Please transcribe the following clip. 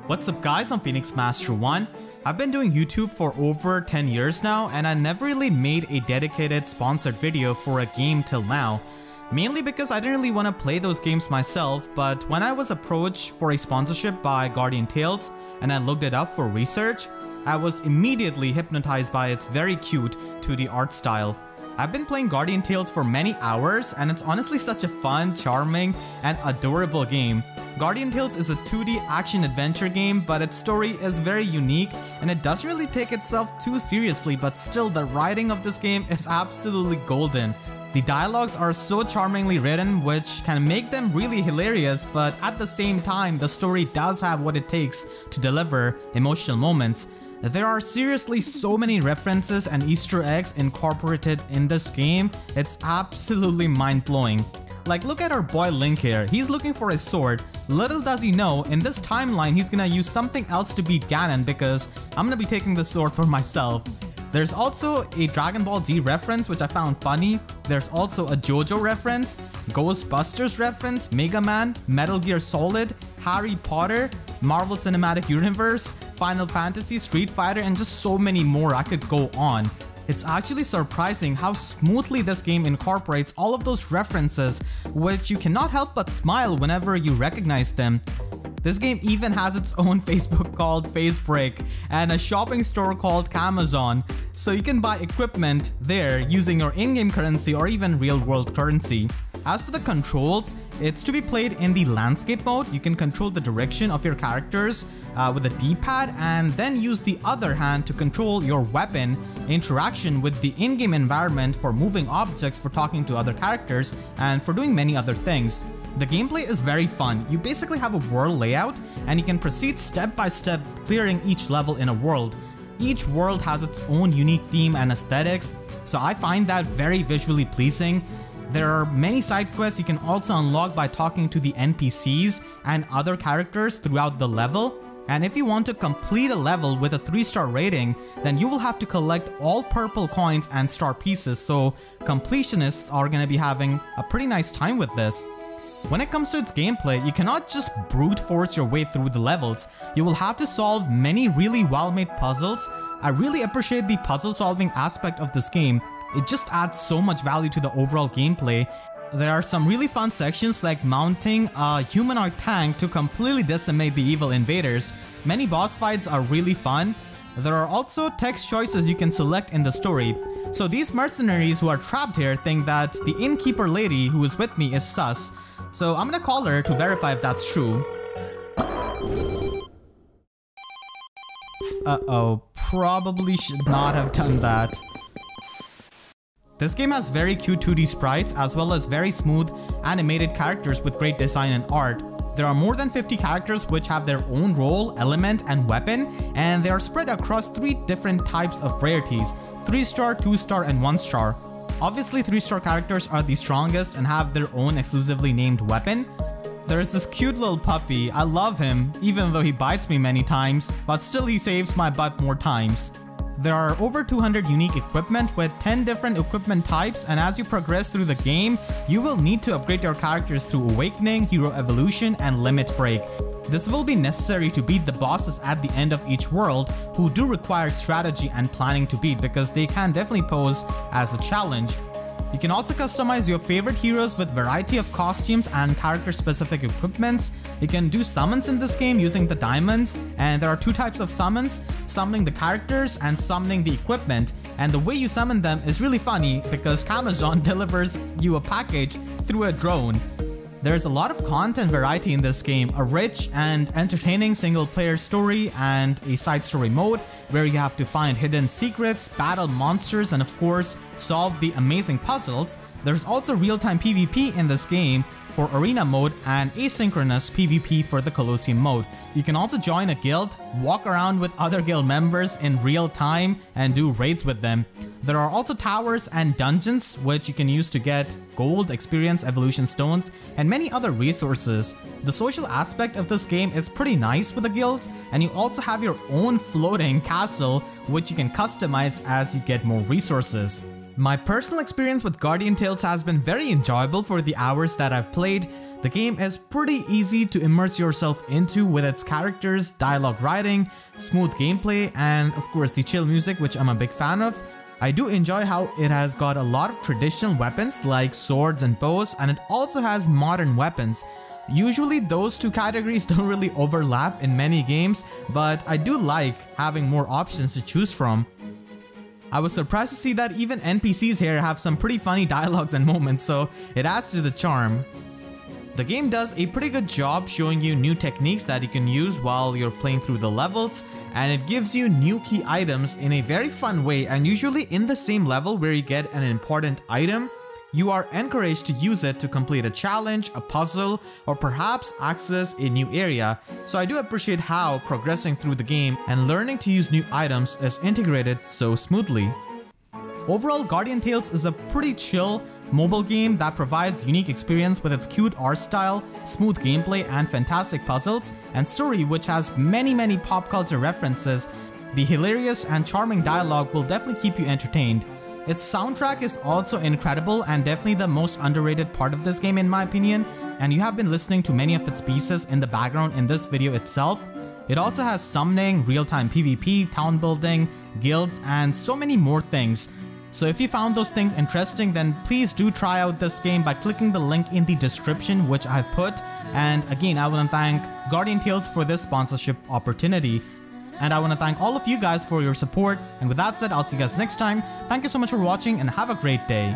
What's up guys, I'm Phoenix Master 1. I've been doing YouTube for over 10 years now and I never really made a dedicated sponsored video for a game till now. Mainly because I didn't really want to play those games myself, but when I was approached for a sponsorship by Guardian Tales and I looked it up for research, I was immediately hypnotized by its very cute 2D art style. I've been playing Guardian Tales for many hours and it's honestly such a fun, charming, and adorable game. Guardian Tales is a 2D action-adventure game, but its story is very unique and it doesn't really take itself too seriously, but still the writing of this game is absolutely golden. The dialogues are so charmingly written, which can make them really hilarious, but at the same time, the story does have what it takes to deliver emotional moments. There are seriously so many references and Easter eggs incorporated in this game, it's absolutely mind-blowing. Like, look at our boy Link here, he's looking for his sword. Little does he know, in this timeline he's gonna use something else to beat Ganon because I'm gonna be taking the sword for myself. There's also a Dragon Ball Z reference which I found funny. There's also a JoJo reference, Ghostbusters reference, Mega Man, Metal Gear Solid, Harry Potter, Marvel Cinematic Universe, Final Fantasy, Street Fighter, and just so many more. I could go on. It's actually surprising how smoothly this game incorporates all of those references, which you cannot help but smile whenever you recognize them. This game even has its own Facebook called Facebreak and a shopping store called Amazon, so you can buy equipment there using your in-game currency or even real-world currency. As for the controls, it's to be played in the landscape mode. You can control the direction of your characters with a D-pad and then use the other hand to control your weapon, interaction with the in-game environment for moving objects, for talking to other characters, and for doing many other things. The gameplay is very fun. You basically have a world layout and you can proceed step by step clearing each level in a world. Each world has its own unique theme and aesthetics, so I find that very visually pleasing. There are many side quests you can also unlock by talking to the NPCs and other characters throughout the level. And if you want to complete a level with a 3-star rating, then you will have to collect all purple coins and star pieces, so completionists are going to be having a pretty nice time with this. When it comes to its gameplay, you cannot just brute force your way through the levels. You will have to solve many really well-made puzzles. I really appreciate the puzzle solving aspect of this game. It just adds so much value to the overall gameplay. There are some really fun sections like mounting a humanoid tank to completely decimate the evil invaders. Many boss fights are really fun. There are also text choices you can select in the story. So these mercenaries who are trapped here think that the innkeeper lady who is with me is sus. So I'm gonna call her to verify if that's true. Uh-oh, probably should not have done that. This game has very cute 2D sprites as well as very smooth animated characters with great design and art. There are more than 50 characters which have their own role, element, and weapon, and they are spread across 3 different types of rarities: 3-star, 2-star, and 1-star. Obviously 3-star characters are the strongest and have their own exclusively named weapon. There is this cute little puppy. I love him, even though he bites me many times, but still he saves my butt more times. There are over 200 unique equipment with 10 different equipment types, and as you progress through the game, you will need to upgrade your characters through Awakening, Hero Evolution, and Limit Break. This will be necessary to beat the bosses at the end of each world, who do require strategy and planning to beat because they can definitely pose as a challenge. You can also customize your favorite heroes with variety of costumes and character-specific equipments. You can do summons in this game using the diamonds, and there are 2 types of summons: summoning the characters and summoning the equipment. And the way you summon them is really funny because Amazon delivers you a package through a drone. There's a lot of content variety in this game, a rich and entertaining single-player story and a side story mode where you have to find hidden secrets, battle monsters, and of course, solve the amazing puzzles. There's also real-time PvP in this game for arena mode and asynchronous PvP for the Colosseum mode. You can also join a guild, walk around with other guild members in real time, and do raids with them. There are also towers and dungeons which you can use to get gold, experience, evolution stones, and many other resources. The social aspect of this game is pretty nice with the guilds, and you also have your own floating castle which you can customize as you get more resources. My personal experience with Guardian Tales has been very enjoyable for the hours that I've played. The game is pretty easy to immerse yourself into with its characters, dialogue writing, smooth gameplay, and of course the chill music, which I'm a big fan of. I do enjoy how it has got a lot of traditional weapons like swords and bows, and it also has modern weapons. Usually those two categories don't really overlap in many games, but I do like having more options to choose from. I was surprised to see that even NPCs here have some pretty funny dialogues and moments, so it adds to the charm. The game does a pretty good job showing you new techniques that you can use while you're playing through the levels, and it gives you new key items in a very fun way, and usually in the same level where you get an important item, you are encouraged to use it to complete a challenge, a puzzle, or perhaps access a new area. So I do appreciate how progressing through the game and learning to use new items is integrated so smoothly. Overall, Guardian Tales is a pretty chill mobile game that provides unique experience with its cute art style, smooth gameplay, and fantastic puzzles, and story which has many pop culture references. The hilarious and charming dialogue will definitely keep you entertained. Its soundtrack is also incredible and definitely the most underrated part of this game in my opinion, and you have been listening to many of its pieces in the background in this video itself. It also has summoning, real-time PvP, town building, guilds, and so many more things. So if you found those things interesting, then please do try out this game by clicking the link in the description which I've put. And again, I want to thank Guardian Tales for this sponsorship opportunity. And I want to thank all of you guys for your support. And with that said, I'll see you guys next time. Thank you so much for watching and have a great day.